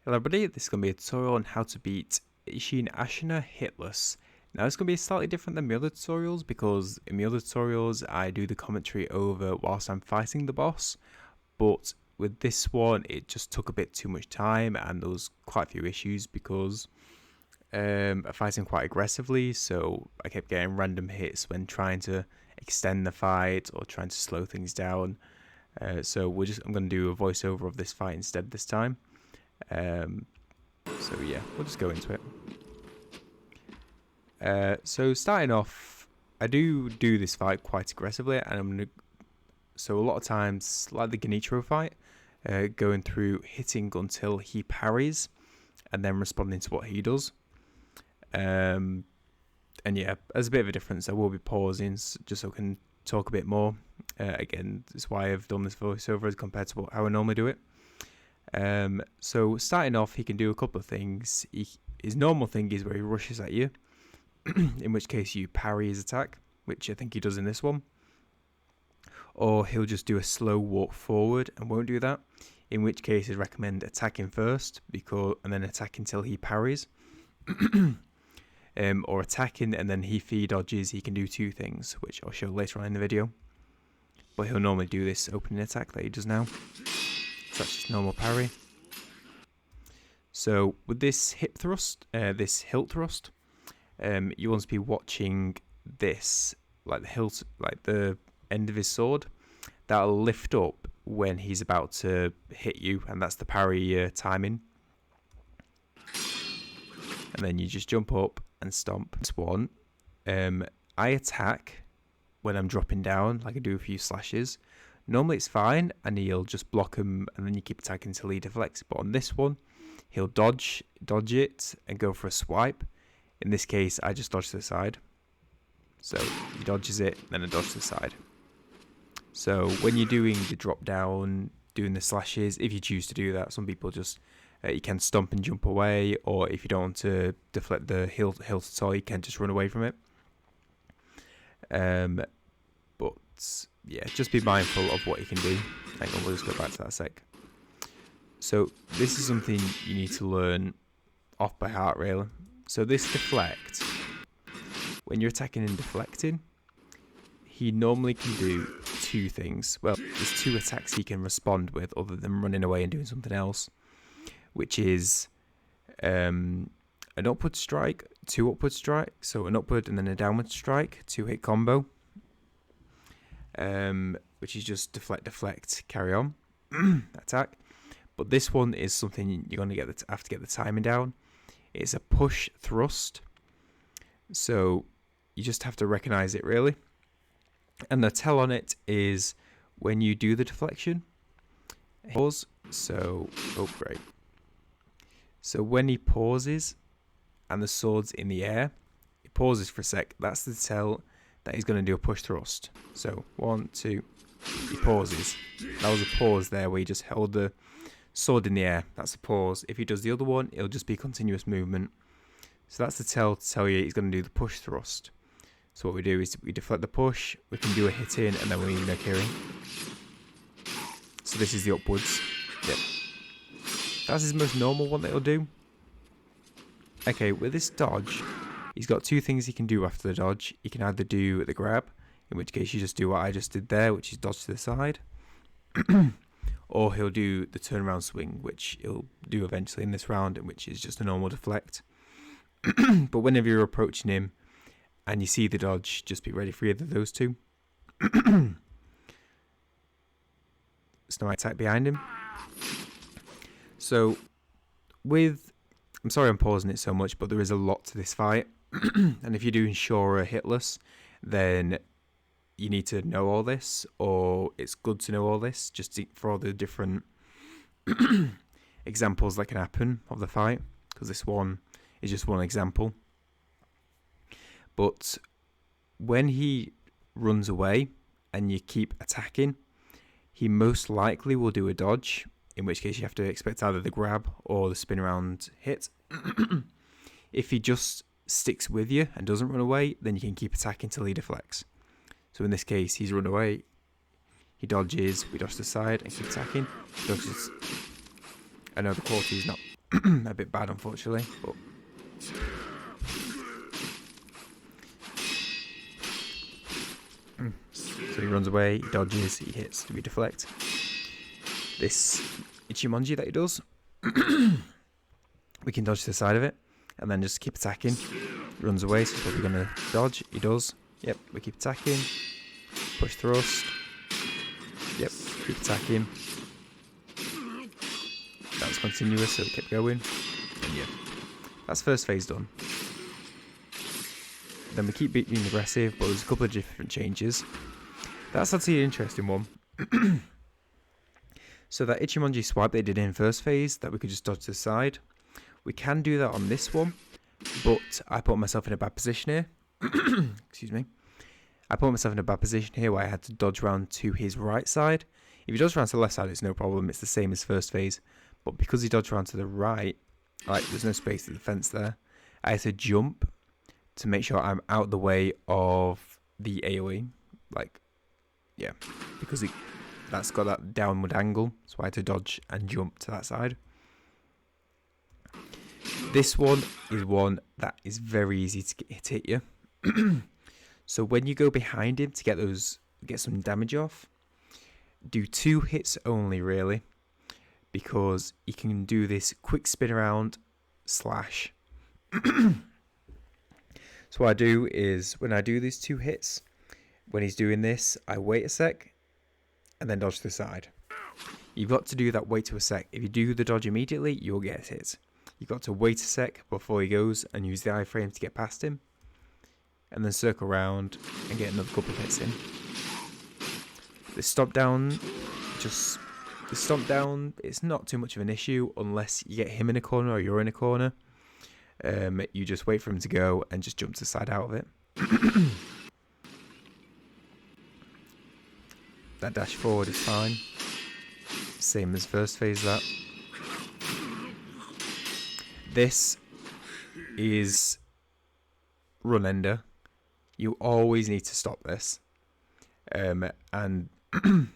Hello everybody, this is going to be a tutorial on how to beat Isshin Ashina Hitless. Now it's going to be slightly different than my other tutorials because in my other tutorials I do the commentary over whilst I'm fighting the boss, but with this one it just took a bit too much time and there was quite a few issues because I'm fighting quite aggressively, so I kept getting random hits when trying to extend the fight or trying to slow things down. So I'm going to do a voiceover of this fight instead this time. So yeah, we'll just go into it. So starting off, I do this fight quite aggressively, and so a lot of times, like the Genichiro fight, going through hitting until he parries, and then responding to what he does. And yeah, as a bit of a difference, I will be pausing just so I can talk a bit more. Again, that's why I've done this voiceover as compared to how I normally do it. So starting off, he can do a couple of things. His normal thing is where he rushes at you, in which case you parry his attack, which I think he does in this one. Or he'll just do a slow walk forward and won't do that, in which case I'd recommend attacking first and then attacking until he parries. Or attacking and then if he dodges, he can do two things, which I'll show later on in the video. But he'll normally do this opening attack that he does now. So that's just normal parry. So with this hip thrust, this hilt thrust, you want to be watching this, like the hilt, like the end of his sword. That'll lift up when he's about to hit you, and that's the parry timing. And then you just jump up and stomp. This one, I attack when I'm dropping down, like I do a few slashes. Normally it's fine, and he'll just block him, and then you keep attacking until he deflects. But on this one, he'll dodge it, and go for a swipe. In this case, I just dodge to the side. So he dodges it, then I dodge to the side. So when you're doing the drop down, doing the slashes, if you choose to do that, some people just you can stomp and jump away, or if you don't want to deflect the hilt at all, you can just run away from it. But yeah, just be mindful of what you can do. Hang on, we'll just go back to that a sec. So this is something you need to learn off by heart, really. So this deflect, when you're attacking and deflecting, he normally can do two things. Well, there's two attacks he can respond with other than running away and doing something else, which is an upward strike, two upward strikes, so an upward and then a downward strike, 2-hit combo. Which is just deflect, carry on, attack. But this one is something you're going to have to get the timing down. It's a push thrust, so you just have to recognize it really. And the tell on it is when you do the deflection, pause. So great. So when he pauses and the sword's in the air, he pauses for a sec. That's the tell that he's going to do a push thrust. So 1, 2, he pauses. That was a pause there where he just held the sword in the air. That's a pause. If he does the other one, it'll just be continuous movement. So that's the tell to tell you he's going to do the push thrust. So what we do is we deflect the push, we can do a hit in, and then we no carry. So this is the upwards. Yep. That's his most normal one that he'll do. Okay, with this dodge, he's got two things he can do after the dodge. He can either do the grab, in which case you just do what I just did there, which is dodge to the side. Or he'll do the turnaround swing, which he'll do eventually in this round, which is just a normal deflect. But whenever you're approaching him and you see the dodge, just be ready for either of those two. Snow attack behind him. So I'm sorry I'm pausing it so much, but there is a lot to this fight. And if you're doing Shora Hitless, then you need to know all this, or it's good to know all this, just for all the different examples that can happen of the fight, because this one is just one example. But when he runs away and you keep attacking, he most likely will do a dodge, in which case you have to expect either the grab or the spin around hit. If he just sticks with you and doesn't run away, then you can keep attacking till he deflects. So in this case, he's run away, he dodges, we dodge to the side and keep attacking. Dodges. I know the quality is not A bit bad, unfortunately. But so he runs away, he dodges, he hits to be deflect. This Ichimonji that he does, we can dodge to the side of it, and then just keep attacking. He runs away, so he's probably going to dodge. He does. Yep, we keep attacking. Push thrust. Yep, keep attacking. That was continuous, so we kept going. And yeah, that's first phase done. Then we keep being aggressive, but there's a couple of different changes. That's actually an interesting one. So that Ichimonji swipe they did in first phase, that we could just dodge to the side. We can do that on this one, but I put myself in a bad position here. Excuse me. I put myself in a bad position here where I had to dodge round to his right side. If he dodges around to the left side, it's no problem. It's the same as first phase. But because he dodged around to the right, like there's no space to the fence there, I had to jump to make sure I'm out the way of the AoE. Like, yeah, because that's got that downward angle, so I had to dodge and jump to that side. This one is one that is very easy to hit you. So when you go behind him to get some damage off, do 2 hits only really, because you can do this quick spin around slash. So what I do is when I do these 2 hits, when he's doing this, I wait a sec and then dodge to the side. You've got to do that wait to a sec. If you do the dodge immediately, you'll get hit. You've got to wait a sec before he goes and use the iframe to get past him. And then circle around and get another couple of hits in. The stomp down, it's not too much of an issue unless you get him in a corner or you're in a corner. You just wait for him to go and just jump to the side out of it. That dash forward is fine. Same as first phase that. This is run ender. You always need to stop this. And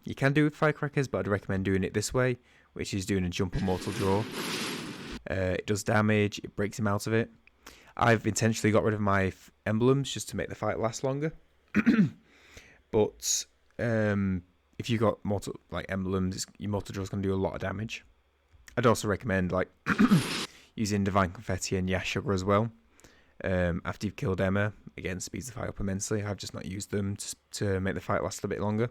you can do it with firecrackers, but I'd recommend doing it this way, which is doing a jump and mortal draw. It does damage, it breaks him out of it. I've intentionally got rid of my emblems just to make the fight last longer. But if you got mortal emblems, your mortal draw is going to do a lot of damage. I'd also recommend using Divine Confetti and Yashuga as well. After you've killed Emma, again speeds the fight up immensely. I've just not used them to make the fight last a bit longer.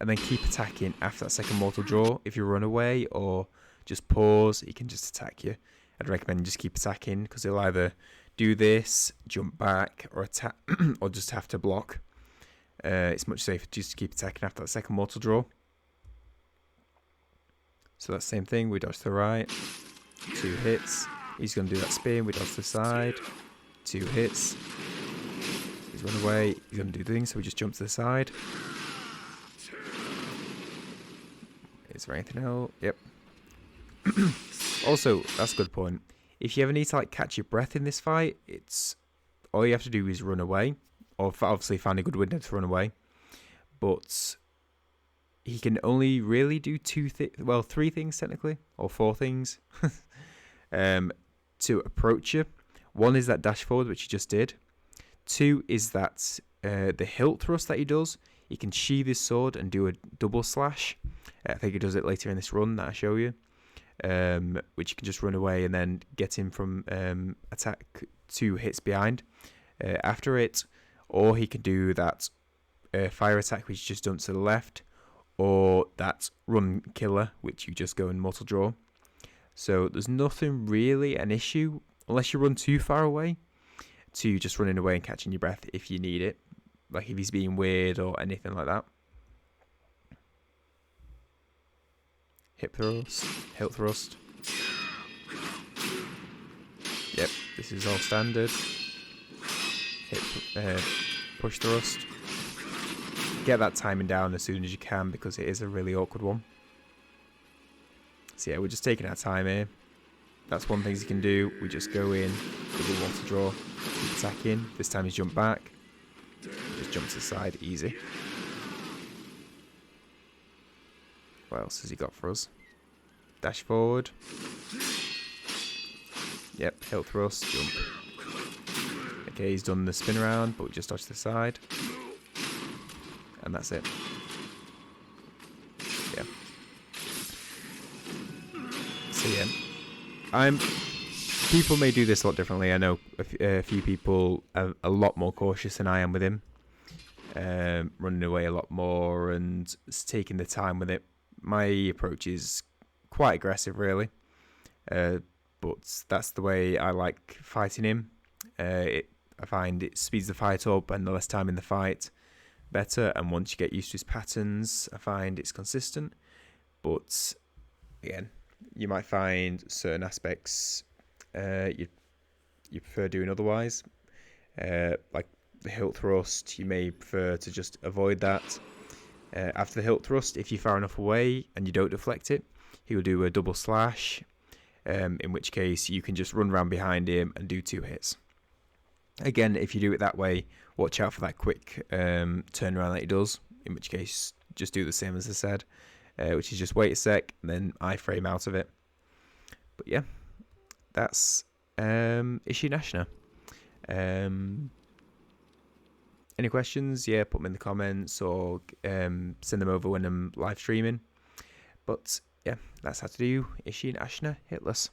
And then keep attacking after that second mortal draw. If you run away or just pause, he can just attack you. I'd recommend you just keep attacking, because he'll either do this, jump back, or attack, or just have to block. It's much safer just to keep attacking after that second mortal draw. So that's the same thing. We dodge to the right, 2 hits. He's going to do that spin. We dodge to the side, 2 hits. He's run away. He's going to do things, so we just jump to the side. Is there anything else? Yep. Also, that's a good point. If you ever need to catch your breath in this fight, it's all you have to do is run away, or obviously find a good window to run away. But he can only really do 3 things technically, or 4 things, to approach you. 1 is that dash forward, which he just did. 2 is that the hilt thrust that he does. He can sheathe his sword and do a double slash. I think he does it later in this run that I show you. Which you can just run away and then get him from attack 2 hits behind after it. Or he can do that fire attack, which you just done to the left. Or that run killer, which you just go and mortal draw. So there's nothing really an issue, unless you run too far away, to just running away and catching your breath if you need it. Like if he's being weird or anything like that. Hip thrust, hilt thrust. Yep, this is all standard. Hip, push thrust. Get that timing down as soon as you can, because it is a really awkward one. So yeah, we're just taking our time here. That's one thing you can do. We just go in, double water draw, keep attacking. This time he's jump back. Just jump to the side, easy. What else has he got for us? dash forward. Yep, hilt thrust, jump. Okay, he's done the spin around, but we just dodge to the side. And that's it. Yeah. So yeah. People may do this a lot differently. I know a few people are a lot more cautious than I am with him. Running away a lot more and taking the time with it. My approach is quite aggressive, really. But that's the way I like fighting him. I find it speeds the fight up, and the less time in the fight, better. And once you get used to his patterns, I find it's consistent. But again, you might find certain aspects you prefer doing otherwise. Like the hilt thrust, you may prefer to just avoid that. After the hilt thrust, if you're far enough away and you don't deflect it, he will do a double slash. In which case you can just run around behind him and do 2 hits. Again, if you do it that way, watch out for that quick turnaround that he does, in which case just do the same as I said, which is just wait a sec and then iframe out of it. But yeah, that's Isshin Ashina. Any questions? Yeah, put them in the comments or send them over when I'm live streaming. But yeah, that's how to do Isshin Ashina Hitless.